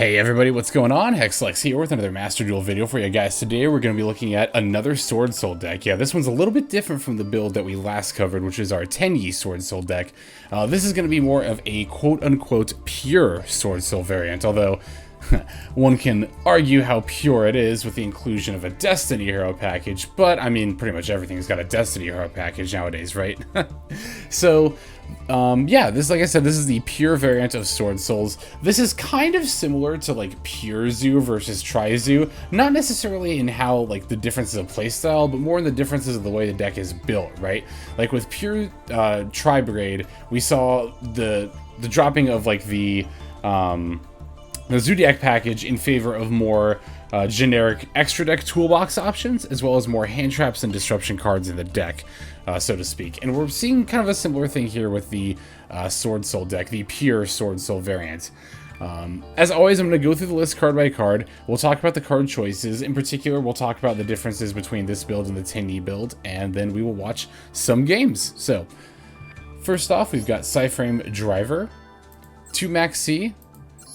Hey everybody, what's going on? Hexlex here with another Master Duel video for you guys. Today we're going to be looking at another Swordsoul deck. Yeah, this one's a little bit different from the build that we last covered, which is our Tenyi Swordsoul deck. This is going to be more of a quote-unquote pure Swordsoul variant, although one can argue how pure it is with the inclusion of a Destiny Hero package, but I mean, pretty much everything's got a Destiny Hero package nowadays, right? So, yeah, this, like I said, this is the pure variant of Swordsouls. This is kind of similar to, like, Pure Zoo versus Tri-Zoo, not necessarily in how, like, the differences of playstyle, but more in the differences of the way the deck is built, right? Like, with Pure Tri-Brigade, we saw the dropping of, like, the Zodiac package in favor of more generic extra deck toolbox options, as well as more hand traps and disruption cards in the deck, so to speak. And we're seeing kind of a similar thing here with the Swordsoul deck, the pure Swordsoul variant. As always, I'm going to go through the list card by card. We'll talk about the card choices. In particular, we'll talk about the differences between this build and the Tenyi build, and then we will watch some games. So, first off, we've got PSY-Frame Driver, 2 Maxx, 2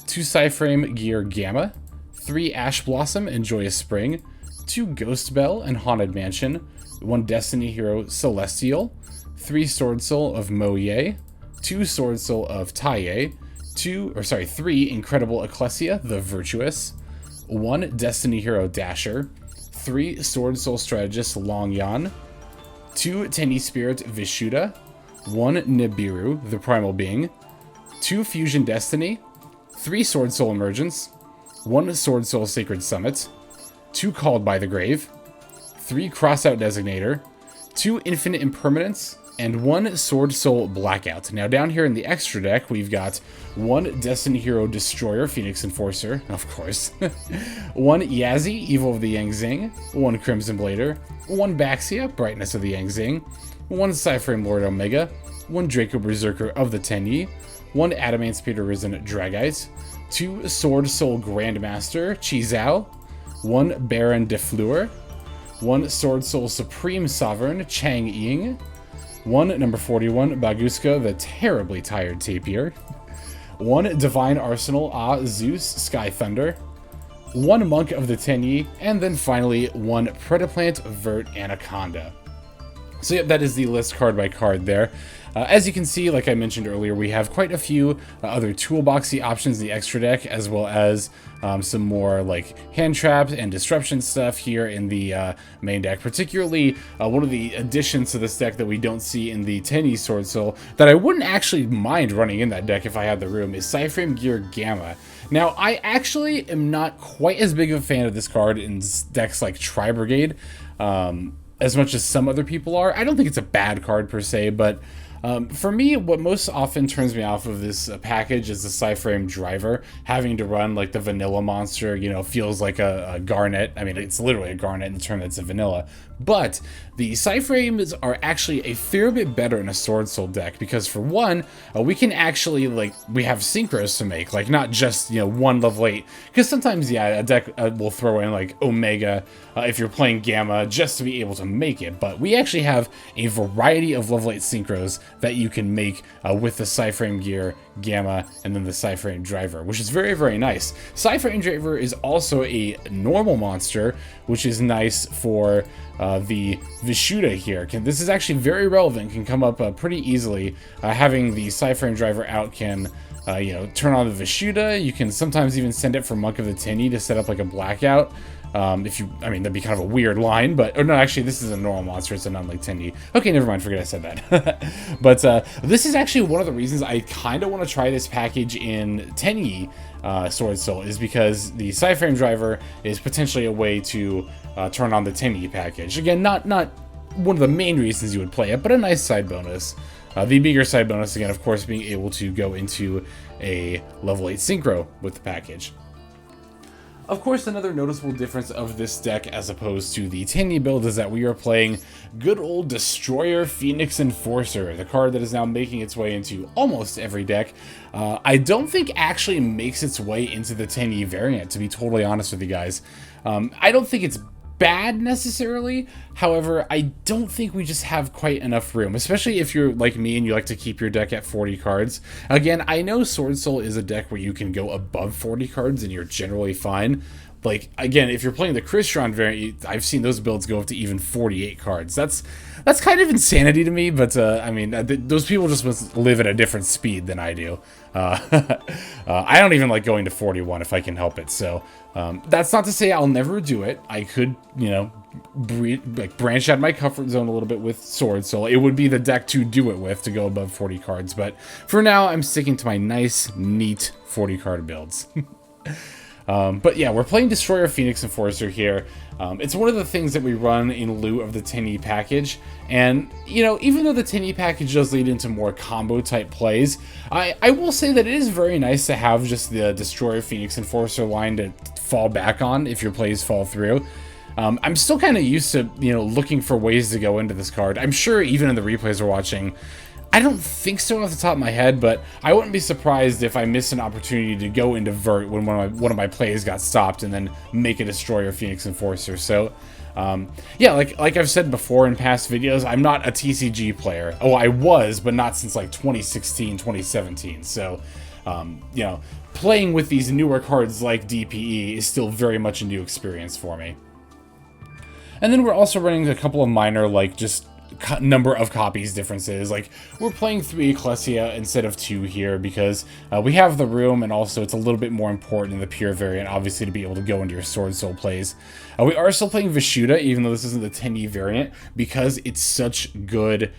PSY-Framegear Gamma, 3 Ash Blossom and Joyous Spring, 2 Ghost Belle and Haunted Mansion, 1 Destiny Hero Celestial, 3 Swordsoul of Mo Ye, 2 Swordsoul of Taia, 3 Incredible Ecclesia, the Virtuous, 1 Destiny Hero Dasher, 3 Swordsoul Strategist Longyuan, 2 Tenyi Spirit Vishuda, 1 Nibiru, the Primal being, 2 Fusion Destiny, 3 Swordsoul Emergence, 1 Swordsoul Sacred Summit, 2 Called by the Grave, 3 Crossout Exterminator, 2 Infinite Impermanence, and 1 Swordsoul Blackout. Now down here in the extra deck, we've got 1 Destiny Hero Destroyer, Phoenix Enforcer, of course, 1 Yazi, Evil of the Yang-Zing, 1 Crimson Blader, 1 Baxia, Brightness of the Yang-Zing, 1 PSY-Frame Lord Omega, 1 Draco Berserker of the Tenyi, 1 Adamant Speeder Risen Dragite, 2 Swordsoul Grandmaster Chizao, 1 Baron de Fleur, 1 Swordsoul Supreme Sovereign Chang Ying, 1 number 41 Baguska the Terribly Tired Tapir, 1 Divine Arsenal Zeus Sky Thunder, 1 Monk of the Tenyi, and then finally 1 Predaplant Vert Anaconda. So yep, that is the list card by card there. As you can see, like I mentioned earlier, we have quite a few other toolboxy options in the extra deck, as well as some more like hand traps and disruption stuff here in the main deck. Particularly, one of the additions to this deck that we don't see in the Tenyi Swordsoul that I wouldn't actually mind running in that deck if I had the room is PSY-Framegear Gamma. Now, I actually am not quite as big of a fan of this card in decks like Tri-Brigade, as much as some other people are. I don't think it's a bad card per se, but for me, what most often turns me off of this package is the PSY-Frame Driver. Having to run like the vanilla monster, you know, feels like a Garnet. I mean, it's literally a Garnet in the term that's a vanilla. But the PSY-Frames are actually a fair bit better in a Swordsoul deck because, for one, we can actually, like, we have synchros to make, like, not just, you know, one level 8. Because sometimes, yeah, a deck will throw in, like, Omega if you're playing Gamma just to be able to make it. But we actually have a variety of level 8 synchros that you can make with the PSY-Framegear Gamma and then the PSY-Frame Driver, which is very, very nice. PSY-Frame Driver is also a normal monster, which is nice for the Vishuda here. This is actually very relevant, can come up pretty easily. Having the PSY-Frame Driver out can, you know, turn on the Vishuda. You can sometimes even send it for Monk of the Tenyi to set up like a Blackout. If you, I mean, that'd be kind of a weird line, but, or no, actually, this is a normal monster, it's a non-like Tenyi. Okay, never mind, forget I said that. But this is actually one of the reasons I kind of want to try this package in Tenyi Swordsoul, is because the PSY-Frame Driver is potentially a way to turn on the Tenyi package. Again, not one of the main reasons you would play it, but a nice side bonus. The bigger side bonus, again, of course, being able to go into a level 8 synchro with the package. Of course, another noticeable difference of this deck as opposed to the Tenyi build is that we are playing good old Destroyer Phoenix Enforcer, the card that is now making its way into almost every deck. I don't think actually makes its way into the Tenyi variant, to be totally honest with you guys. I don't think it's bad necessarily. However, I don't think we just have quite enough room, especially if you're like me and you like to keep your deck at 40 cards. Again, I know Swordsoul is a deck where you can go above 40 cards and you're generally fine. Like, again, if you're playing the Crystron variant, I've seen those builds go up to even 48 cards. That's kind of insanity to me, but I mean, those people just must live at a different speed than I do. I don't even like going to 41 if I can help it, so that's not to say I'll never do it. I could, you know, branch out my comfort zone a little bit with Swordsoul. It would be the deck to do it with, to go above 40 cards, but for now, I'm sticking to my nice, neat 40 card builds. But yeah, we're playing Destroyer Phoenix Enforcer here. It's one of the things that we run in lieu of the Tenyi package, and, you know, even though the Tenyi package does lead into more combo-type plays, I will say that it is very nice to have just the Destroyer Phoenix Enforcer line to fall back on if your plays fall through. I'm still kind of used to, you know, looking for ways to go into this card. I'm sure even in the replays we're watching, I don't think so off the top of my head, but I wouldn't be surprised if I missed an opportunity to go into Vert when one of my plays got stopped and then make a Destroyer Phoenix Enforcer. So, yeah, like I've said before in past videos, I'm not a TCG player. Oh, I was, but not since like 2016, 2017. So, you know, playing with these newer cards like DPE is still very much a new experience for me. And then we're also running a couple of minor, like, just number of copies differences. Like, we're playing 3 Ecclesia instead of 2 here because we have the room, and also it's a little bit more important in the pure variant, obviously, to be able to go into your Swordsoul plays. We are still playing Vishuda, even though this isn't the Tenyi variant, because it's such good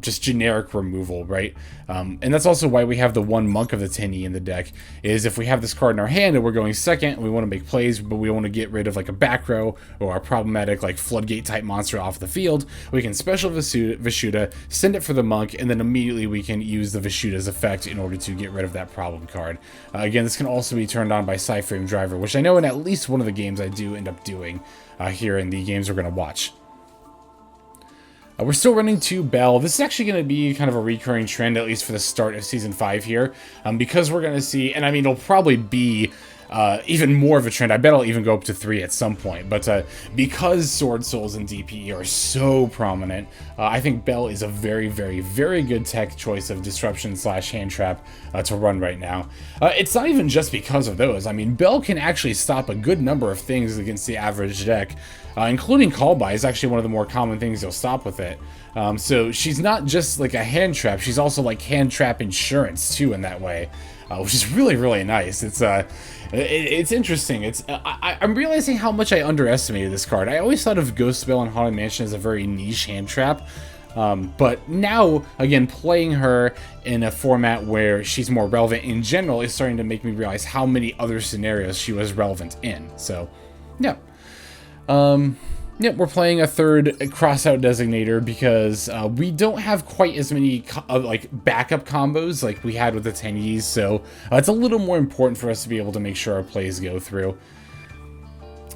just generic removal, right? And that's also why we have the one Monk of the Tenyi in the deck, is if we have this card in our hand and we're going second and we want to make plays, but we want to get rid of like a back row or a problematic like floodgate type monster off the field, we can special Vishuda, send it for the Monk, and then immediately we can use the Vishuda's effect in order to get rid of that problem card. Again, this can also be turned on by PSY-Frame Driver, which I know in at least one of the games I do end up doing here in the games we're going to watch. We're still running 2 Belle. This is actually going to be kind of a recurring trend, at least for the start of Season 5 here, because we're going to see, and I mean, it'll probably be even more of a trend. I bet I'll even go up to 3 at some point, but because Swordsouls and DPE are so prominent, I think Belle is a very, very, very good tech choice of disruption / hand trap to run right now. It's not even just because of those. I mean, Belle can actually stop a good number of things against the average deck, including call by is actually one of the more common things you'll stop with it. So she's not just like a hand trap, she's also like hand trap insurance too in that way, which is really, really nice. It's interesting. I'm realizing how much I underestimated this card. I always thought of Ghost Belle and Haunted Mansion as a very niche hand trap, but now, again, playing her in a format where she's more relevant in general is starting to make me realize how many other scenarios she was relevant in. So, yeah. We're playing a third Crossout Designator because we don't have quite as many like backup combos like we had with the Tenyis, so it's a little more important for us to be able to make sure our plays go through.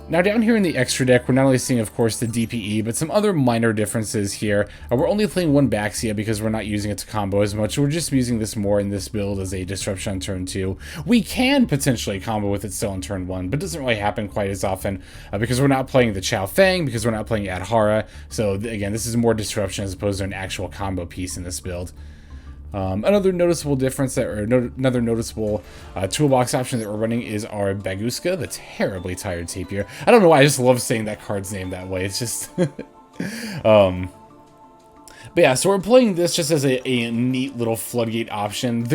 Now down here in the extra deck, we're not only seeing, of course, the DPE, but some other minor differences here. We're only playing 1 Baxia because we're not using it to combo as much. We're just using this more in this build as a disruption on turn 2. We can potentially combo with it still on turn 1, but it doesn't really happen quite as often because we're not playing the Chao Feng, because we're not playing Adhara. So again, this is more disruption as opposed to an actual combo piece in this build. Another noticeable difference another noticeable toolbox option that we're running is our Baguska, the terribly tired tapier. I don't know why, I just love saying that card's name that way. It's just but yeah, so we're playing this just as a neat little floodgate option.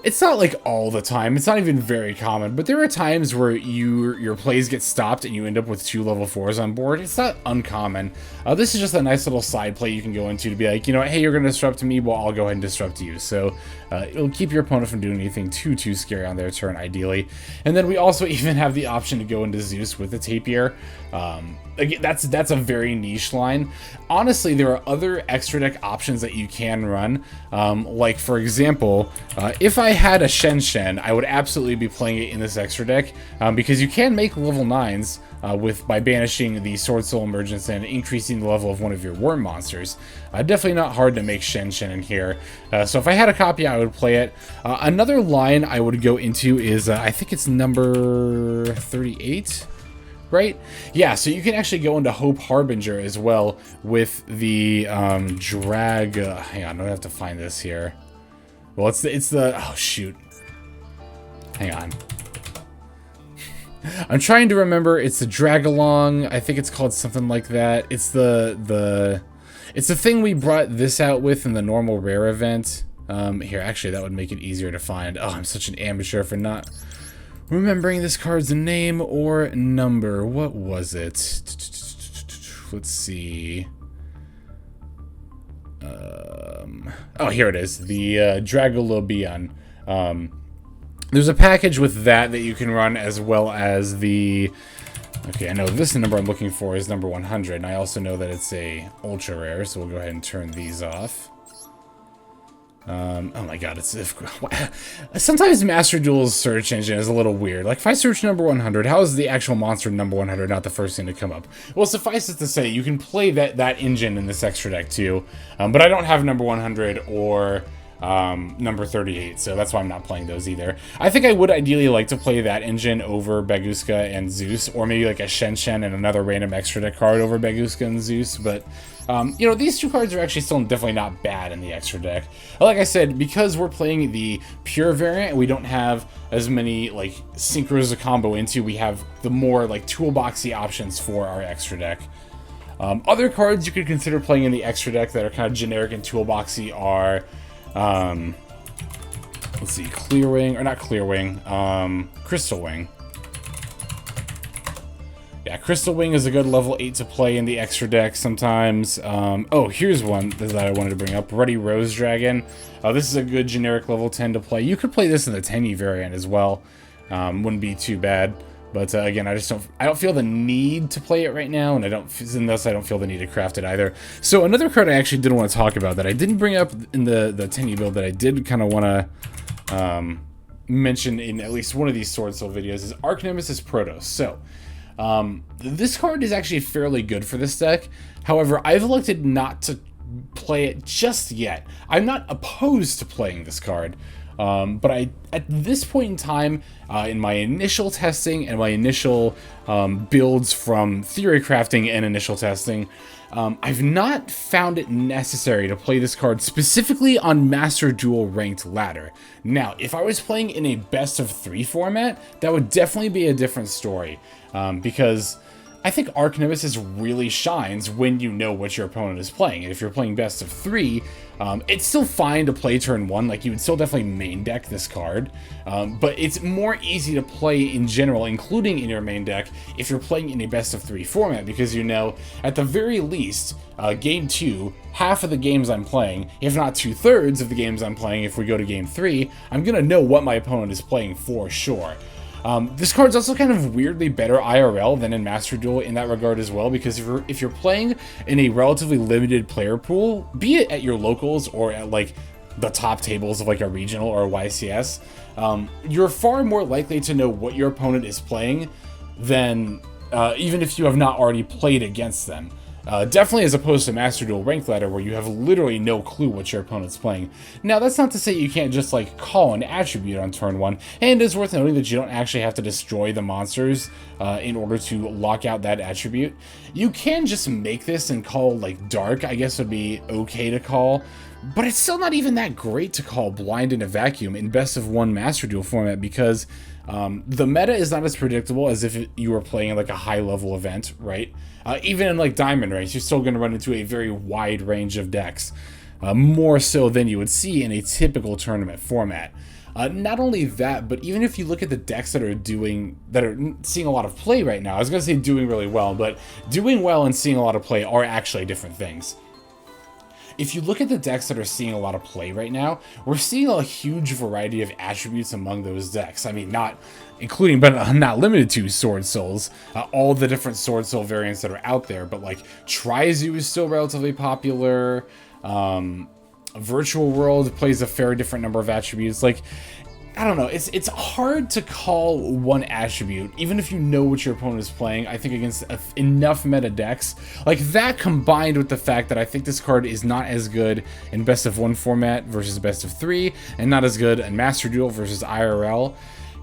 It's not like all the time, it's not even very common, but there are times where your plays get stopped and you end up with 2 level 4s on board. It's not uncommon. This is just a nice little side play you can go into to be like, you know, hey, you're going to disrupt me, well, I'll go ahead and disrupt you. So it'll keep your opponent from doing anything too scary on their turn, ideally. And then we also even have the option to go into Zeus with the Tapier. Again, that's a very niche line. Honestly, there are other extra deck options that you can run. Like, for example, if I had a Shen, I would absolutely be playing it in this extra deck, because you can make level 9s by banishing the Swordsoul Emergence and increasing the level of one of your worm monsters. Definitely not hard to make Shen in here. So if I had a copy, I would play it. Another line I would go into is, I think it's number 38. right? Yeah, so you can actually go into Hope Harbinger as well with the drag. Hang on, I have to find this here. Well, it's the oh shoot. Hang on. I'm trying to remember. It's the drag along. I think it's called something like that. It's the thing we brought this out with in the normal rare event. Here, actually, that would make it easier to find. Oh, I'm such an amateur for not remembering this card's name or number. What was it? Let's see. Oh, here it is. The Dragolobion. There's a package with that you can run, as well as the... Okay, I know this number I'm looking for is number 100, and I also know that it's a ultra rare, so we'll go ahead and turn these off. Oh my god, it's... Sometimes Master Duel's search engine is a little weird. Like, if I search number 100, how is the actual monster number 100 not the first thing to come up? Well, suffice it to say, you can play that engine in this extra deck too, but I don't have number 100 or... number 38, so that's why I'm not playing those either. I think I would ideally like to play that engine over Baguska and Zeus, or maybe like a Shen and another random extra deck card over Baguska and Zeus, but you know, these two cards are actually still definitely not bad in the extra deck. Like I said, because we're playing the pure variant, we don't have as many like synchros to combo into. We have the more like toolboxy options for our extra deck. Other cards you could consider playing in the extra deck that are kind of generic and toolboxy are let's see, Clearwing, or not Clearwing, Crystal Wing. Yeah, Crystal Wing is a good level 8 to play in the extra deck sometimes. Oh, here's one that I wanted to bring up, Ruddy Rose Dragon. This is a good generic level 10 to play. You could play this in the Tenyi variant as well. Wouldn't be too bad. But again, I don't feel the need to play it right now, and thus I don't feel the need to craft it either. So another card I actually did want to talk about that I didn't bring up in the Tenyi build that I did kind of want to mention in at least one of these Swordsoul videos is Arch Nemesis Protos. So this card is actually fairly good for this deck. However, I've elected not to play it just yet. I'm not opposed to playing this card. But at this point in time, in my initial testing and my initial builds from theory crafting and initial testing, I've not found it necessary to play this card specifically on Master Duel ranked ladder. Now, if I was playing in a best of 3 format, that would definitely be a different story, because I think Arch Nemesis really shines when you know what your opponent is playing. And if you're playing best of 3, it's still fine to play turn 1. Like, you would still definitely main deck this card. But it's more easy to play in general, including in your main deck, if you're playing in a best of 3 format. Because you know, at the very least, game 2, half of the games I'm playing, if not 2/3 of the games I'm playing, if we go to game 3, I'm going to know what my opponent is playing for sure. This card's also kind of weirdly better IRL than in Master Duel in that regard as well, because if you're playing in a relatively limited player pool, be it at your locals or at like the top tables of like a regional or a YCS, you're far more likely to know what your opponent is playing than even if you have not already played against them. Definitely as opposed to Master Duel ranked ladder, where you have literally no clue what your opponent's playing. Now, that's not to say you can't just like call an attribute on turn 1, and it's worth noting that you don't actually have to destroy the monsters in order to lock out that attribute. You can just make this and call like Dark, I guess would be okay to call, but it's still not even that great to call Blind in a Vacuum in best of 1 Master Duel format, because the meta is not as predictable as if you were playing like a high level event, right? Even in like Diamond Race, you're still going to run into a very wide range of decks, more so than you would see in a typical tournament format. Not only that, but even if you look at the decks that are seeing a lot of play right now, I was going to say doing really well, but doing well and seeing a lot of play are actually different things. If you look at the decks that are seeing a lot of play right now, we're seeing a huge variety of attributes among those decks. I mean, not including, but not limited to Swordsouls, all the different Swordsoul variants that are out there, but like Trizu is still relatively popular. Virtual World plays a fair different number of attributes. Like, I don't know, it's hard to call one attribute, even if you know what your opponent is playing, I think against enough meta decks. Like, that combined with the fact that I think this card is not as good in best of 1 format versus best of 3, and not as good in Master Duel versus IRL,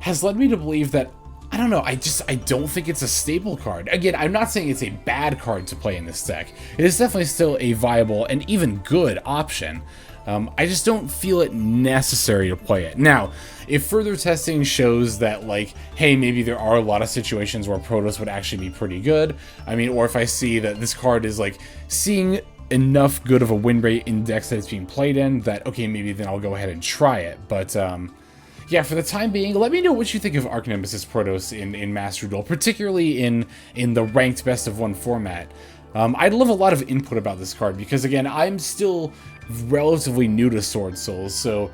has led me to believe that I don't know, I don't think it's a staple card. Again, I'm not saying it's a bad card to play in this deck. It is definitely still a viable and even good option. I just don't feel it necessary to play it. Now, if further testing shows that, like, hey, maybe there are a lot of situations where Protos would actually be pretty good, I mean, or if I see that this card is, like, seeing enough good of a win rate in decks that it's being played in, that, okay, maybe then I'll go ahead and try it. But, yeah, for the time being, let me know what you think of Arch Nemesis Protos in Master Duel, particularly in the ranked best of one format. I'd love a lot of input about this card, because, again, I'm still relatively new to Swordsoul, so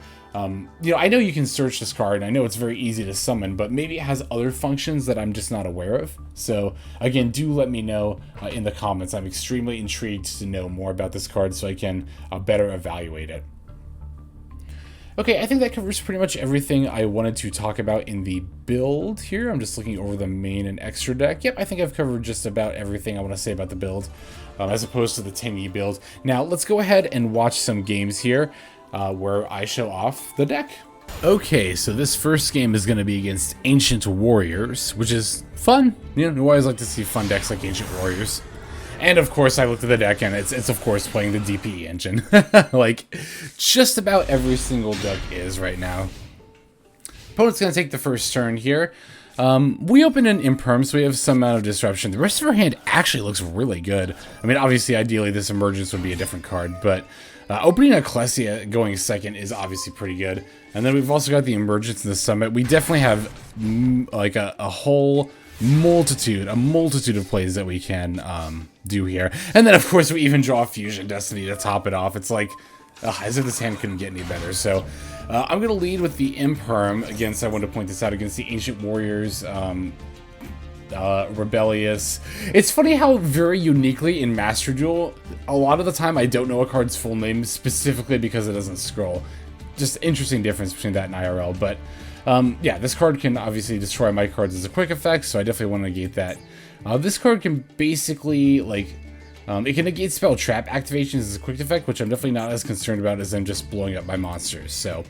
you know, I know you can search this card, and I know it's very easy to summon, but maybe it has other functions that I'm just not aware of. So again, do let me know in the comments. I'm extremely intrigued to know more about this card so I can better evaluate it. Okay, I think that covers pretty much everything I wanted to talk about in the build here. I'm just looking over the main and extra deck. Yep, I think I've covered just about everything I want to say about the build, as opposed to the Tenyi build. Now, let's go ahead and watch some games here where I show off the deck. Okay, so this first game is going to be against Ancient Warriors, which is fun. You know, I always like to see fun decks like Ancient Warriors. And of course, I looked at the deck, and it's of course playing the DPE engine. Like, just about every single deck is right now. Opponent's going to take the first turn here. We open an Imperm, so we have some amount of disruption. The rest of our hand actually looks really good. I mean, obviously, ideally, this Emergence would be a different card, but opening Ecclesia going second is obviously pretty good. And then we've also got the Emergence in the Summit. We definitely have, like, a whole multitude of plays that we can do here. And then, of course, we even draw Fusion Destiny to top it off. It's like, as if this hand couldn't get any better. So I'm going to lead with the Imperm against, I want to point this out, against the Ancient Warriors, Rebellious. It's funny how very uniquely in Master Duel, a lot of the time I don't know a card's full name specifically because it doesn't scroll. Just interesting difference between that and IRL, but yeah, this card can obviously destroy my cards as a quick effect, so I definitely want to negate that. This card can basically, like, it can negate spell trap activations as a quick effect, which I'm definitely not as concerned about as them just blowing up my monsters. So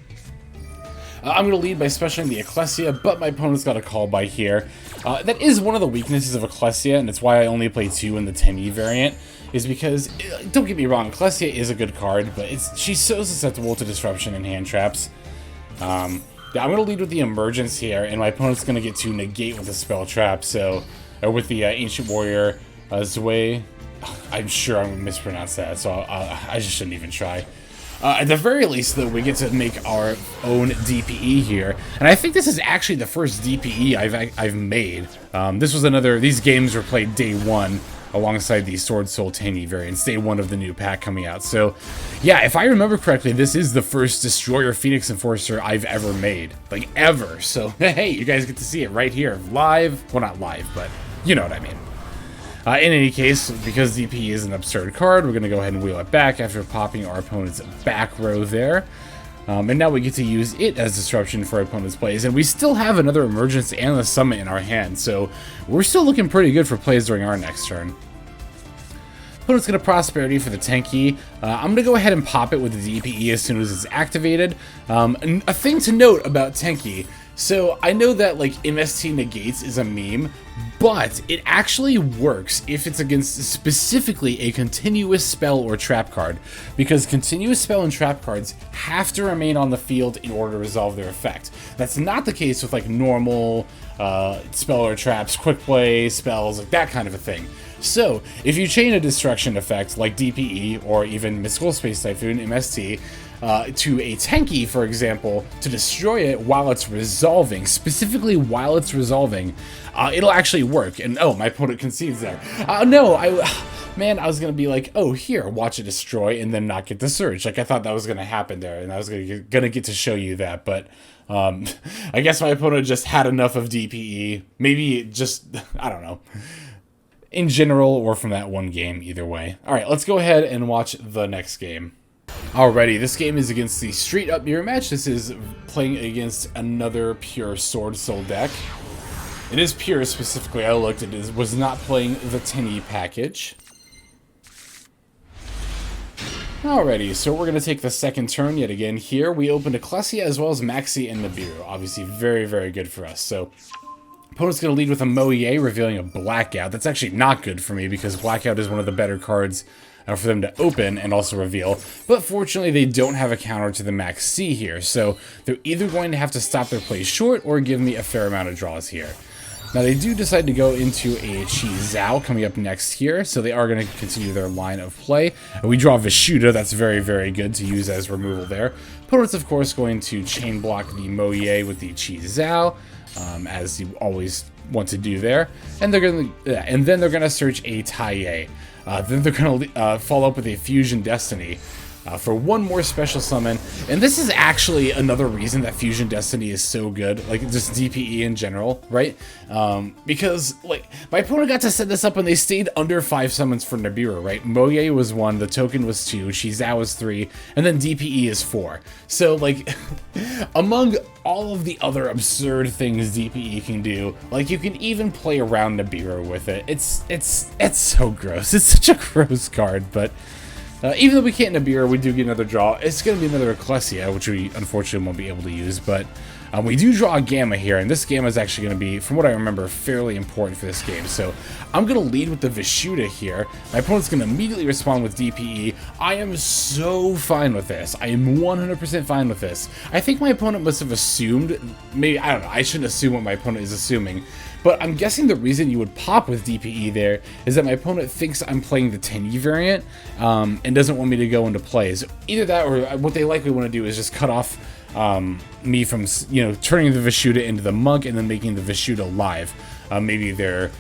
I'm going to lead by specialing the Ecclesia, but my opponent's got a call by here. That is one of the weaknesses of Ecclesia, and it's why I only play 2 in the Tenyi variant, is because, don't get me wrong, Ecclesia is a good card, but she's so susceptible to disruption and hand traps. Yeah, I'm going to lead with the Emergence here, and my opponent's going to get to negate with a spell trap, so, or with the Ancient Warrior Zwei. I'm sure I'm going to mispronounce that, so I just shouldn't even try. At the very least, though, we get to make our own DPE here, and I think this is actually the first DPE I've made. This was these games were played day 1, alongside the Swordsoul Tenyi variants, day 1 of the new pack coming out. So, yeah, if I remember correctly, this is the first Destroyer Phoenix Enforcer I've ever made. Like, ever. So, hey, you guys get to see it right here, live. Well, not live, but you know what I mean. In any case, because DP is an absurd card, we're going to go ahead and wheel it back after popping our opponent's back row there. And now we get to use it as disruption for our opponent's plays. And we still have another Emergence and the Summit in our hand, so we're still looking pretty good for plays during our next turn. Opponent's going to Prosperity for the Tenyi. I'm going to go ahead and pop it with the DPE as soon as it's activated. A thing to note about Tenyi, so I know that, like, MST negates is a meme, but it actually works if it's against specifically a continuous spell or trap card, because continuous spell and trap cards have to remain on the field in order to resolve their effect. That's not the case with, like, normal spell or traps, quick play spells, like that kind of a thing. So, if you chain a destruction effect like DPE or even Mystical Space Typhoon, MST, to a Tenyi, for example, to destroy it while it's resolving, specifically while it's resolving, it'll actually work. And oh, my opponent concedes there. No, man, I was gonna be like, oh, here, watch it destroy and then not get the surge. Like, I thought that was gonna happen there, and I was gonna get to show you that, but I guess my opponent just had enough of DPE. Maybe just, I don't know. In general, or from that one game, either way. Alright, let's go ahead and watch the next game. Alrighty, this game is against the Straight Up Mirror Match. This is playing against another pure Swordsoul deck. It is pure specifically, I looked, it was not playing the Tenyi package. Alrighty, so we're going to take the second turn yet again here. We opened Ecclesia as well as Maxx and Nibiru. Obviously very, very good for us. So, Opponent's going to lead with a Mo Ye, revealing a Blackout. That's actually not good for me because Blackout is one of the better cards for them to open and also reveal. But fortunately, they don't have a counter to the Maxx here, so they're either going to have to stop their play short or give me a fair amount of draws here. Now, they do decide to go into a Chi coming up next here, so they are going to continue their line of play. We draw Vishuda. That's very, very good to use as removal there. Opponent's, of course, going to chain block the Mo Ye with the Chi, as you always want to do there. And they're going to, and then they're going to search a Taia. Then they're going to follow up with a Fusion Destiny for one more special summon. And this is actually another reason that Fusion Destiny is so good, like just DPE in general, right? Because like my opponent got to set this up and they stayed under 5 summons for Nibiru, right? Mo Ye was 1, the token was 2, Shizao was 3, and then DPE is 4. So like among all of the other absurd things DPE can do, like you can even play around Nibiru with it. It's so gross. It's such a gross card, but even though we can't Nibiru, we do get another draw. It's going to be another Ecclesia, which we unfortunately won't be able to use, but we do draw a Gamma here, and this Gamma is actually going to be, from what I remember, fairly important for this game. So I'm going to lead with the Vishuda here. My opponent's going to immediately respond with DPE. I am so fine with this. I am 100% fine with this. I think my opponent must have assumed, maybe, I don't know, I shouldn't assume what my opponent is assuming, but I'm guessing the reason you would pop with DPE there is that my opponent thinks I'm playing the Tenyi variant and doesn't want me to go into plays. Either that or what they likely want to do is just cut off me from, you know, turning the Vishuda into the monk and then making the Vishuda live. Maybe they're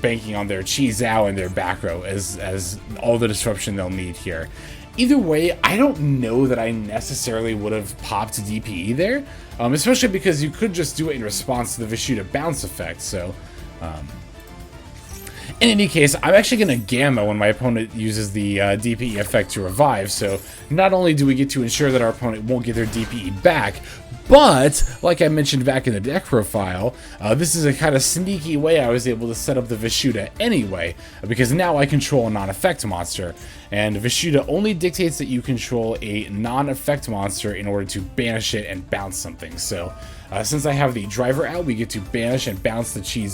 banking on their Chi and their back row as all the disruption they'll need here. Either way, I don't know that I necessarily would have popped DPE there, especially because you could just do it in response to the Vishuda bounce effect, so in any case, I'm actually going to Gamma when my opponent uses the DPE effect to revive, so not only do we get to ensure that our opponent won't get their DPE back, but, like I mentioned back in the deck profile, this is a kind of sneaky way I was able to set up the Vishuda anyway, because now I control a non-effect monster, and Vishuda only dictates that you control a non-effect monster in order to banish it and bounce something, so since I have the driver out, we get to banish and bounce the Chi.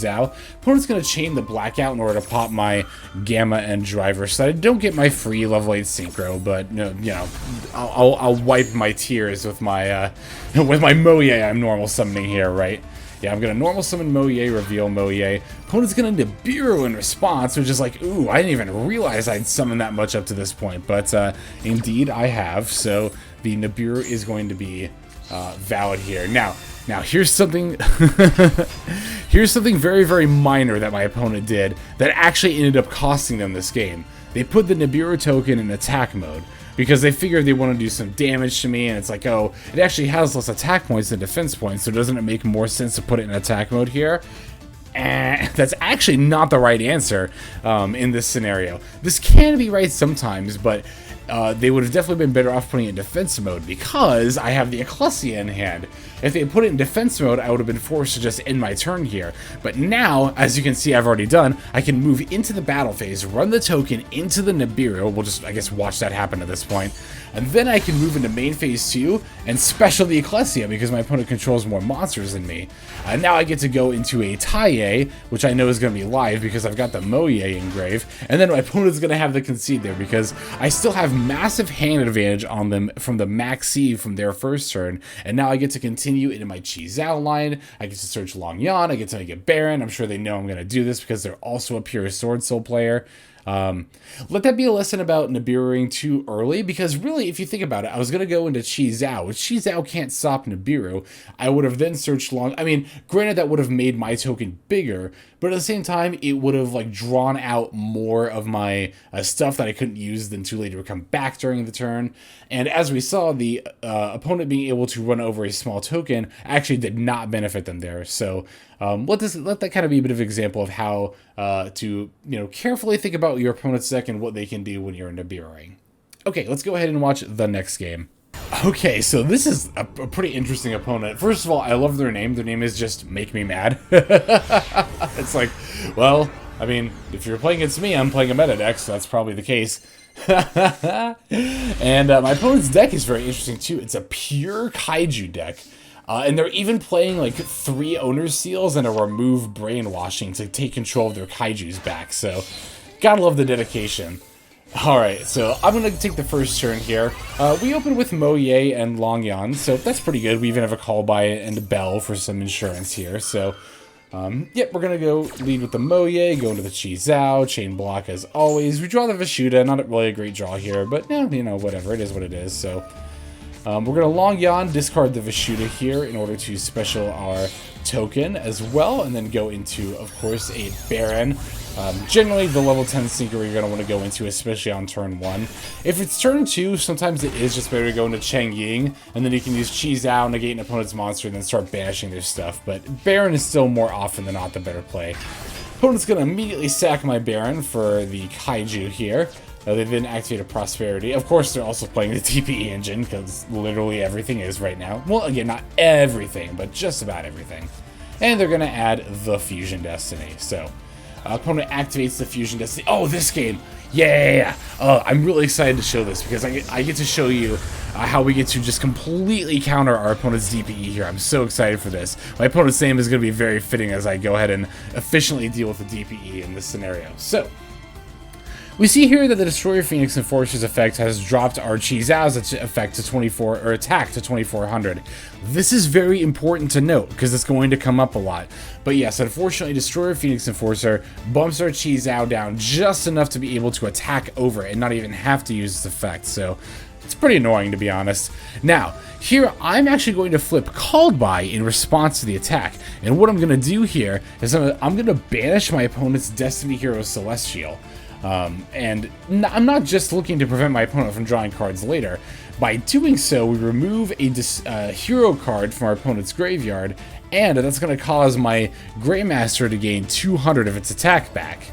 Opponent's going to chain the Blackout in order to pop my Gamma and driver, so I don't get my free level 8 synchro, but you know, I'll wipe my tears with my Mo Ye I'm normal summoning here, right? Yeah, I'm going to normal summon Mo Ye, reveal Mo Ye. Opponent's going to Nibiru in response, which is like, ooh, I didn't even realize I'd summoned that much up to this point, but indeed I have, so the Nibiru is going to be valid here. Now here's something here's something very, very minor that my opponent did that actually ended up costing them this game. They put the Nibiru token in attack mode because they figured they want to do some damage to me, and it's like, oh, it actually has less attack points than defense points, so doesn't it make more sense to put it in attack mode here? That's actually not the right answer in this scenario. This can be right sometimes, but they would have definitely been better off putting it in defense mode because I have the Ecclesia in hand. If they had put it in defense mode, I would have been forced to just end my turn here. But now, as you can see I've already done, I can move into the battle phase, run the token into the Nibiru, we'll just, I guess, watch that happen at this point, and then I can move into main phase 2 and special the Ecclesia because my opponent controls more monsters than me. And now I get to go into a Taia, which I know is going to be live because I've got the Mo Ye engraved, and then my opponent's going to have the concede there because I still have massive hand advantage on them from the Maxx from their first turn, and now I get to continue into my Chi line. I get to search Longyuan, I get to make it Baron. I'm sure they know I'm going to do this because they're also a pure Swordsoul player. Let that be a lesson about Nibiruing too early, because really, if you think about it, I was going to go into Chi. If Chi can't stop Nibiru, I would have then searched I mean, granted, that would have made my token bigger, but at the same time, it would have like drawn out more of my stuff that I couldn't use then too later to come back during the turn. And as we saw, the opponent being able to run over a small token actually did not benefit them there. So let that kind of be a bit of an example of how to carefully think about your opponent's deck and what they can do when you're Nibiruing. Okay, let's go ahead and watch the next game. Okay, so this is a pretty interesting opponent. First of all, I love their name. Their name is just Make Me Mad. It's like, well, I mean, if you're playing against me, I'm playing a meta deck, so that's probably the case. And my opponent's deck is very interesting too. It's a pure Kaiju deck. And they're even playing like 3 Owner Seals and a Remove Brainwashing to take control of their Kaijus back. So, gotta love the dedication. Alright, so I'm going to take the first turn here. We open with Mo Ye and Longyuan, so that's pretty good. We even have a call by and a Belle for some insurance here. So, yep, we're going to go lead with the Mo Ye, go into the Chi Zhao, chain block as always. We draw the Vishuda, not really a great draw here, but yeah, you know, whatever, it is what it is. So, we're going to Longyuan, discard the Vishuda here in order to special our token as well, and then go into, of course, a Baron. Generally, the level 10 Sinker you're going to want to go into, especially on turn 1. If it's turn 2, sometimes it is just better to go into Cheng Ying, and then you can use Chi Zhao, negate an opponent's monster, and then start banishing their stuff. But Baron is still more often than not the better play. Opponent's going to immediately sack my Baron for the Kaiju here. They then activate a Prosperity. Of course, they're also playing the TPE engine, because literally everything is right now. Well, again, not everything, but just about everything. And they're going to add the Fusion Destiny. So, opponent activates the Fusion Destiny. Oh, this game! Yeah! I'm really excited to show this, because I get to show you how we get to just completely counter our opponent's DPE here. I'm so excited for this. My opponent's name is going to be very fitting as I go ahead and efficiently deal with the DPE in this scenario. So, we see here that the Destroyer Phoenix Enforcer's effect has dropped our Chi Zhao's effect to 24, or attack to 2400. This is very important to note, because it's going to come up a lot. But yes, unfortunately, Destroyer Phoenix Enforcer bumps our Chi Zhao down just enough to be able to attack over it and not even have to use its effect, so it's pretty annoying, to be honest. Now, here I'm actually going to flip Called By in response to the attack, and what I'm going to do here is I'm going to banish my opponent's Destiny Hero Celestial. And I'm not just looking to prevent my opponent from drawing cards later. By doing so, we remove a hero card from our opponent's graveyard, and that's going to cause my Greymaster to gain 200 of its attack back.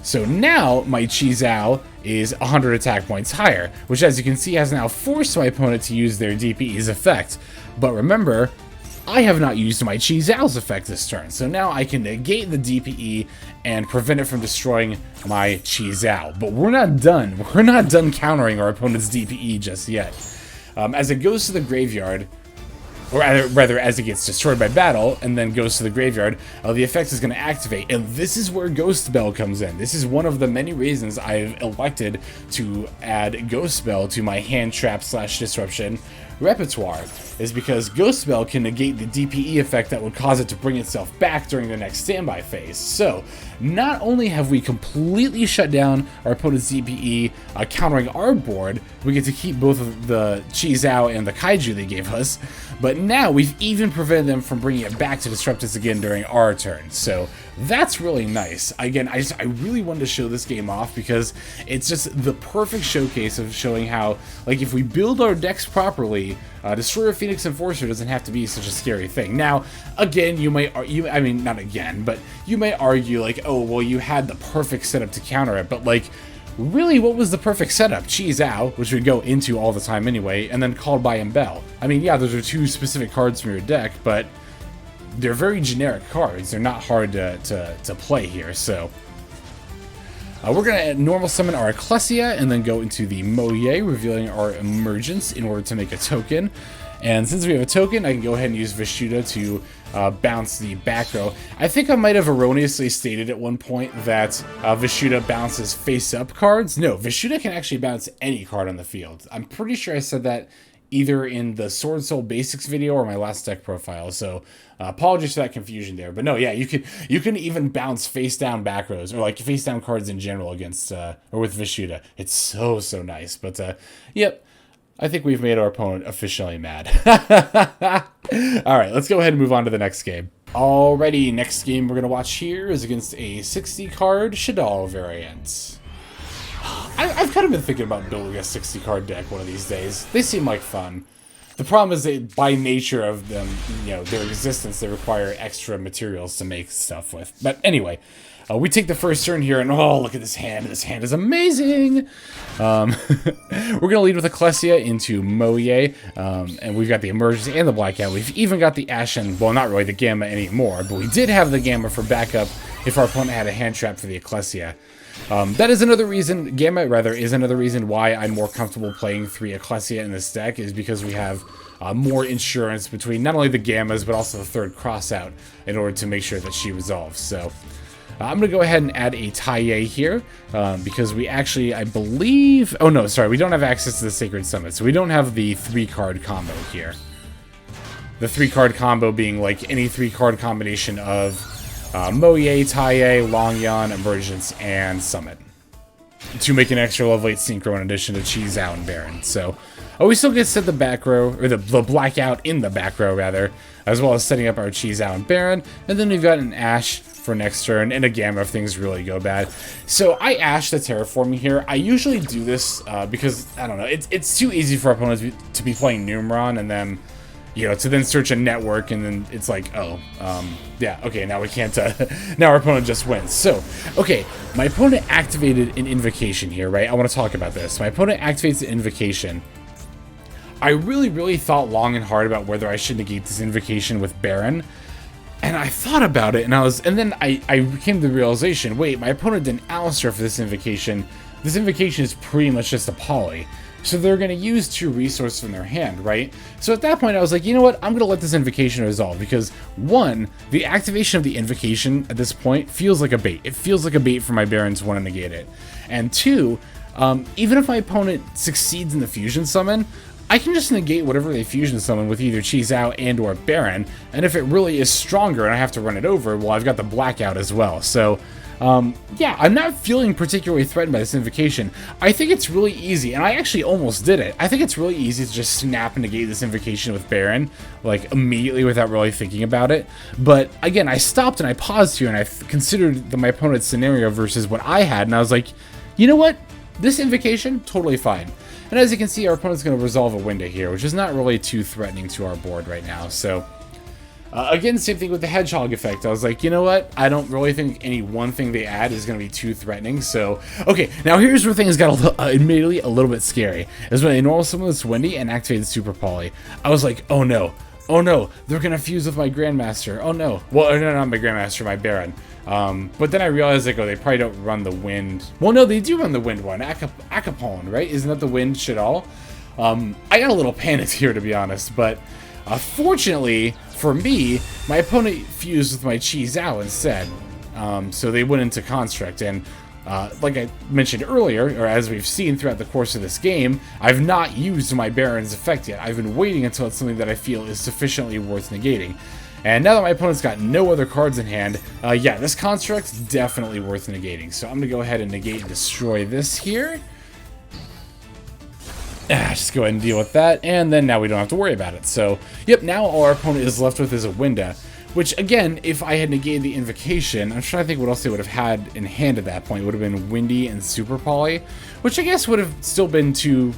So now my Chi Zhao is 100 attack points higher, which, as you can see, has now forced my opponent to use their DPE's effect. But remember, I have not used my Chi Zhao's effect this turn, so now I can negate the DPE and prevent it from destroying my Chi Zhao. But we're not done. We're not done countering our opponent's DPE just yet. As it goes to the graveyard, or rather as it gets destroyed by battle and then goes to the graveyard, the effect is going to activate, and this is where Ghost Belle comes in. This is one of the many reasons I've elected to add Ghost Belle to my hand trap / disruption repertoire, is because Ghost Belle can negate the DPE effect that would cause it to bring itself back during the next standby phase. So, not only have we completely shut down our opponent's DPE, countering our board, we get to keep both of the Chi Zhao and the Kaiju they gave us, but now we've even prevented them from bringing it back to disrupt us again during our turn. So, that's really nice. Again, I really wanted to show this game off because it's just the perfect showcase of showing how, like, if we build our decks properly, Destroyer Phoenix Enforcer doesn't have to be such a scary thing. Now, again, you may argue, like, oh, well, you had the perfect setup to counter it, but, like, really, what was the perfect setup? Chi Zhao, which we go into all the time anyway, and then Called By and Belle. I mean, yeah, those are 2 specific cards from your deck, but they're very generic cards. They're not hard to play here, so we're going to normal summon our Ecclesia and then go into the Mo Ye, revealing our Emergence in order to make a token. And since we have a token, I can go ahead and use Vishuda to bounce the back row. I think I might have erroneously stated at one point that Vishuda bounces face-up cards. No, Vishuda can actually bounce any card on the field. I'm pretty sure I said that either in the Swordsoul Basics video or my last deck profile, so apologies for that confusion there. But no, yeah, you can even bounce face-down back rows, or like face-down cards in general against, or with Vishuda. It's so nice. But, yep, I think we've made our opponent officially mad. Alright, let's go ahead and move on to the next game. Alrighty, next game we're going to watch here is against a 60-card Shaddoll variant. I've kind of been thinking about building a 60-card deck one of these days. They seem like fun. The problem is that by nature of them, you know, their existence, they require extra materials to make stuff with. But anyway, we take the first turn here, and oh, look at this hand. This hand is amazing. We're going to lead with Ecclesia into Mo Ye, and we've got the Emergence and the Blackout. We've even got the Ashen, well, not really the Gamma anymore, but we did have the Gamma for backup if our opponent had a hand trap for the Ecclesia. That is another reason, Gamma, rather, is another reason why I'm more comfortable playing 3 Ecclesia in this deck, is because we have more insurance between not only the Gammas, but also the third Crossout in order to make sure that she resolves. So I'm going to go ahead and add a Taia here, because we actually, I believe... Oh, no, sorry, we don't have access to the Sacred Summit, so we don't have the 3-card combo here. The 3-card combo being like any 3-card combination of Mo Ye, Taia, Longyuan, Emergence, and Summit, to make an extra level 8 synchro in addition to Chi Zhao and Baron. So, we still get to set the back row, or the Blackout in the back row, rather, as well as setting up our Chi Zhao and Baron, and then we've got an Ashe for next turn, and a Gamma if things really go bad. So I Ashe the terraforming here. I usually do this because, I don't know, it's too easy for opponents to be playing Numeron, and then, you know, to then search a network, and then it's like, oh, yeah, okay, now we can't, now our opponent just wins. So, okay, my opponent activated an Invocation here, right? I want to talk about this. My opponent activates an Invocation. I really thought long and hard about whether I should negate this Invocation with Baron. And I thought about it, and then I came to the realization, wait, my opponent didn't Alistair for this Invocation. This Invocation is pretty much just a poly. So they're going to use 2 resources from their hand, right? So at that point, I was like, you know what? I'm going to let this Invocation resolve, because 1, the activation of the Invocation at this point feels like a bait. It feels like a bait for my Barons to want to negate it. And 2, even if my opponent succeeds in the Fusion Summon, I can just negate whatever they Fusion Summon with either Chi Zhao and or Baron, and if it really is stronger and I have to run it over, well, I've got the Blackout as well. So, yeah, I'm not feeling particularly threatened by this Invocation. I think it's really easy, and I actually almost did it. I think it's really easy to just snap and negate this Invocation with Baron, like, immediately without really thinking about it. But, again, I stopped and I paused here, and I considered my opponent's scenario versus what I had, and I was like, you know what? This Invocation, totally fine. And as you can see, our opponent's going to resolve a window here, which is not really too threatening to our board right now. So, again, same thing with the Hedgehog effect. I was like, you know what? I don't really think any one thing they add is going to be too threatening. So, okay, now here's where things got admittedly a little bit scary. Is when they normal summon this Wendy and activated Super Poly. I was like, oh no. Oh no, they're going to fuse with my Grandmaster. Oh no. Well, no, not my Grandmaster, my Baron. But then I realized, like, oh, they probably don't run the Wind. Well, no, they do run the Wind one. Acapuln, right? Isn't that the Wind Shadal? I got a little panicked here, to be honest. But fortunately for me, my opponent fused with my Chi Zhao instead. So they went into Construct. And like I mentioned earlier, or as we've seen throughout the course of this game, I've not used my Baron's effect yet. I've been waiting until it's something that I feel is sufficiently worth negating. And now that my opponent's got no other cards in hand, yeah, this Construct's definitely worth negating. So I'm going to go ahead and negate and destroy this here. Just go ahead and deal with that, and then now we don't have to worry about it. So, yep, now all our opponent is left with is a Winda. Which, again, if I had negated the Invocation, I'm trying to think what else they would have had in hand at that point. It would have been Windy and Super Poly, which I guess would have still been two...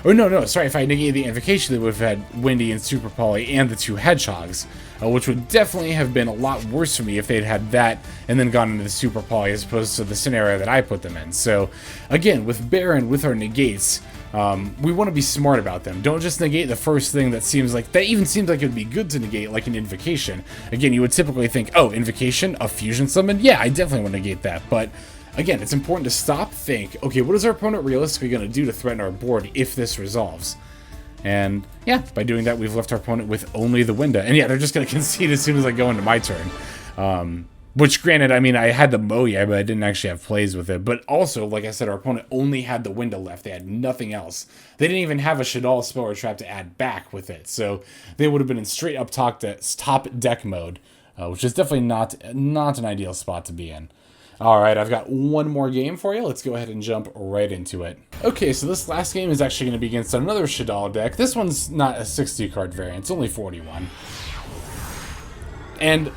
Or no, sorry, if I negated the Invocation, they would have had Windy and Super Poly and the 2 Hedgehogs, which would definitely have been a lot worse for me if they'd had that and then gone into the Super Poly as opposed to the scenario that I put them in. So, again, with Baron, with our negates, we want to be smart about them. Don't just negate the first thing that even seems like it would be good to negate, like an Invocation. Again, you would typically think, oh, Invocation, a Fusion Summon? Yeah, I definitely want to negate that, but... Again, it's important to stop, think, okay, what is our opponent realistically going to do to threaten our board if this resolves? And, yeah, by doing that, we've left our opponent with only the Winda. And, yeah, they're just going to concede as soon as I go into my turn. Which, granted, I mean, I had the Mo Ye, but I didn't actually have plays with it. But also, like I said, our opponent only had the Winda left. They had nothing else. They didn't even have a Shadal spell or trap to add back with it. So they would have been in straight up top deck mode, which is definitely not an ideal spot to be in. Alright, I've got one more game for you. Let's go ahead and jump right into it. Okay, so this last game is actually going to be against another Shadal deck. This one's not a 60 card variant, it's only 41. And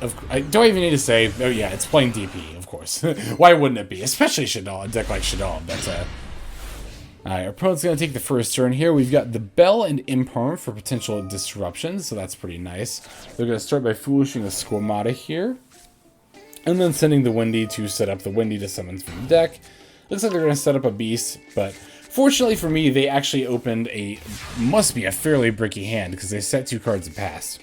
do I even need to say, oh yeah, it's playing DP, of course. Why wouldn't it be? Especially Shadal, a deck like Shadal. Alright, our opponent's going to take the first turn here. We've got the Belle and Imperm for potential disruptions, so that's pretty nice. They're going to start by Foolishing the Squamata here. And then sending the Windy to set up the Windy to summon from the deck. Looks like they're going to set up a Beast, but fortunately for me, they actually opened must be a fairly bricky hand, because they set 2 cards and passed.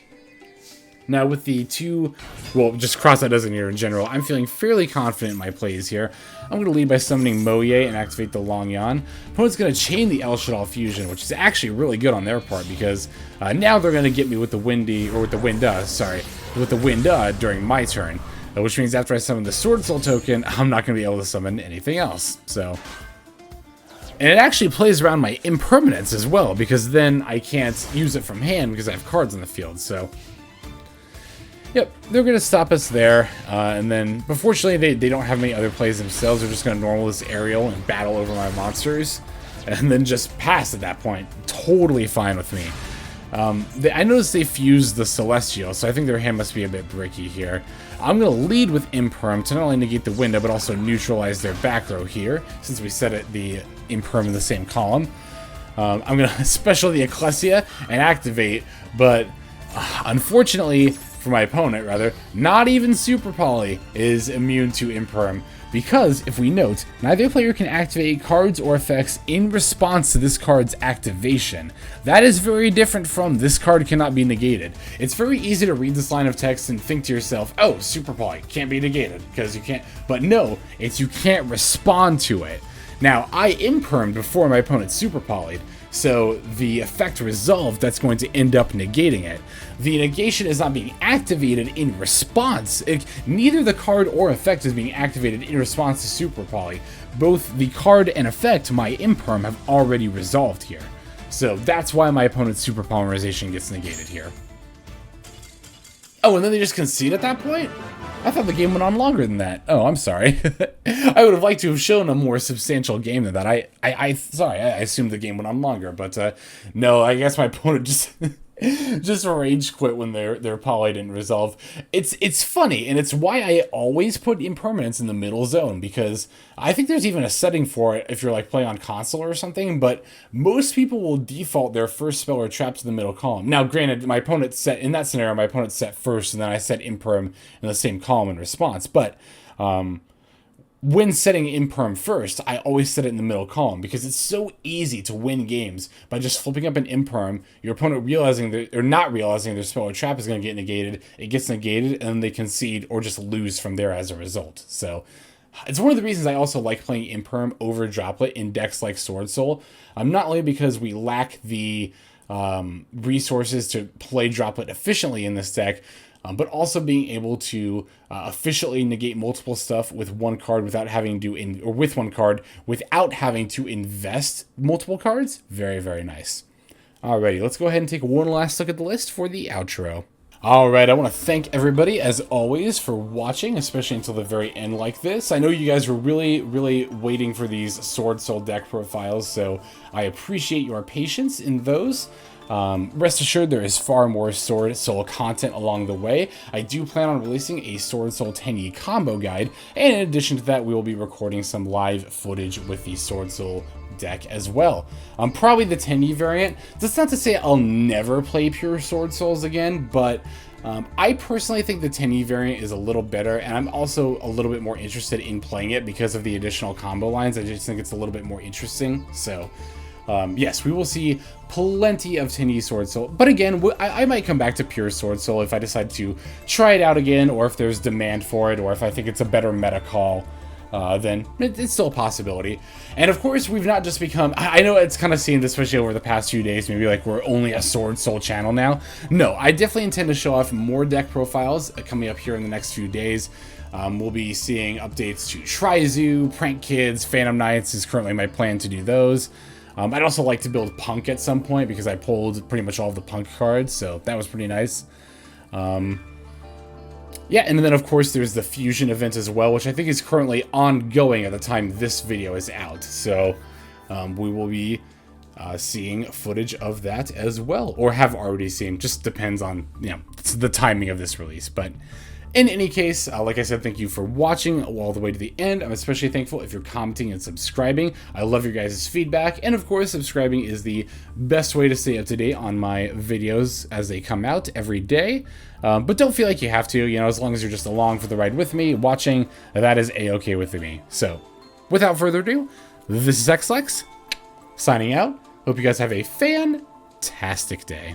Now with the two, well, just Crossout Designator in general, I'm feeling fairly confident in my plays here. I'm going to lead by summoning Mo Ye and activate the Longyuan. Opponent's going to chain the El Shaddai Fusion, which is actually really good on their part, because now they're going to get me with the Winda during my turn. Which means after I summon the Swordsoul token, I'm not going to be able to summon anything else. So, and it actually plays around my impermanence as well, because then I can't use it from hand because I have cards on the field. So, yep, they're going to stop us there. And then, but fortunately, they don't have many other plays themselves. They're just going to normal this aerial and battle over my monsters. And then just pass at that point. Totally fine with me. I noticed they fused the Celestial, so I think their hand must be a bit bricky here. I'm going to lead with Imperm to not only negate the window, but also neutralize their back row here, since we set it the Imperm in the same column. I'm going to special the Ecclesia and activate, but unfortunately, for my opponent rather, not even Super Poly is immune to Imperm. Because, if we note, neither player can activate cards or effects in response to this card's activation. That is very different from this card cannot be negated. It's very easy to read this line of text and think to yourself, oh, Super Poly can't be negated, because you can't. But no, it's you can't respond to it. Now, I impermed before my opponent Super Poly'd, so the effect resolved, that's going to end up negating it. The negation is not being activated in response. Neither the card or effect is being activated in response to Super Poly. Both the card and effect, my imperm, have already resolved here. So that's why my opponent's Super Polymerization gets negated here. Oh, and then they just concede at that point? I thought the game went on longer than that. Oh, I'm sorry. I would have liked to have shown a more substantial game than that. Sorry, I assumed the game went on longer, but no, I guess my opponent just just rage quit when their poly didn't resolve. It's funny, and it's why I always put impermanence in the middle zone, because I think there's even a setting for it if you're like playing on console or something, but most people will default their first spell or trap to the middle column. Now, granted, my opponent set, in that scenario, my opponent set first, and then I set imperm in the same column in response, but when setting imperm first, I always set it in the middle column, because it's so easy to win games by just flipping up an imperm, your opponent realizing that, or not realizing their spell or trap is going to get negated, it gets negated, and then they concede or just lose from there as a result. So it's one of the reasons I also like playing imperm over droplet in decks like Swordsoul. Not only because we lack the resources to play droplet efficiently in this deck, but also being able to efficiently negate multiple stuff with one card without having to with one card without having to invest multiple cards. Very, very nice. Alrighty, let's go ahead and take one last look at the list for the outro. Alright, I want to thank everybody, as always, for watching, especially until the very end like this. I know you guys were really, really waiting for these Swordsoul deck profiles, so I appreciate your patience in those. Rest assured, there is far more Swordsoul content along the way. I do plan on releasing a Swordsoul Tenyi combo guide, and in addition to that, we will be recording some live footage with the Swordsoul deck as well. Probably the Tenyi variant. That's not to say I'll never play pure Swordsouls again, but I personally think the Tenyi variant is a little better, and I'm also a little bit more interested in playing it because of the additional combo lines. I just think it's a little bit more interesting, so yes, we will see plenty of Tenyi Swordsoul, but again, I might come back to pure Swordsoul if I decide to try it out again, or if there's demand for it, or if I think it's a better meta call, then it's still a possibility. And of course, we've not just become, I know it's kind of seemed, especially over the past few days, maybe like we're only a Swordsoul channel now. No, I definitely intend to show off more deck profiles coming up here in the next few days. We'll be seeing updates to Trizu, Prank Kids, Phantom Knights is currently my plan to do those. I'd also like to build Punk at some point, because I pulled pretty much all of the Punk cards, so that was pretty nice. Yeah, and then of course there's the Fusion event as well, which I think is currently ongoing at the time this video is out. So we will be seeing footage of that as well, or have already seen. Just depends on, you know, the timing of this release. But in any case, like I said, thank you for watching all the way to the end. I'm especially thankful if you're commenting and subscribing. I love your guys' feedback. And of course, subscribing is the best way to stay up to date on my videos as they come out every day. But don't feel like you have to, you know, as long as you're just along for the ride with me, watching, that is a-okay with me. So, without further ado, this is Xlex, signing out. Hope you guys have a fantastic day.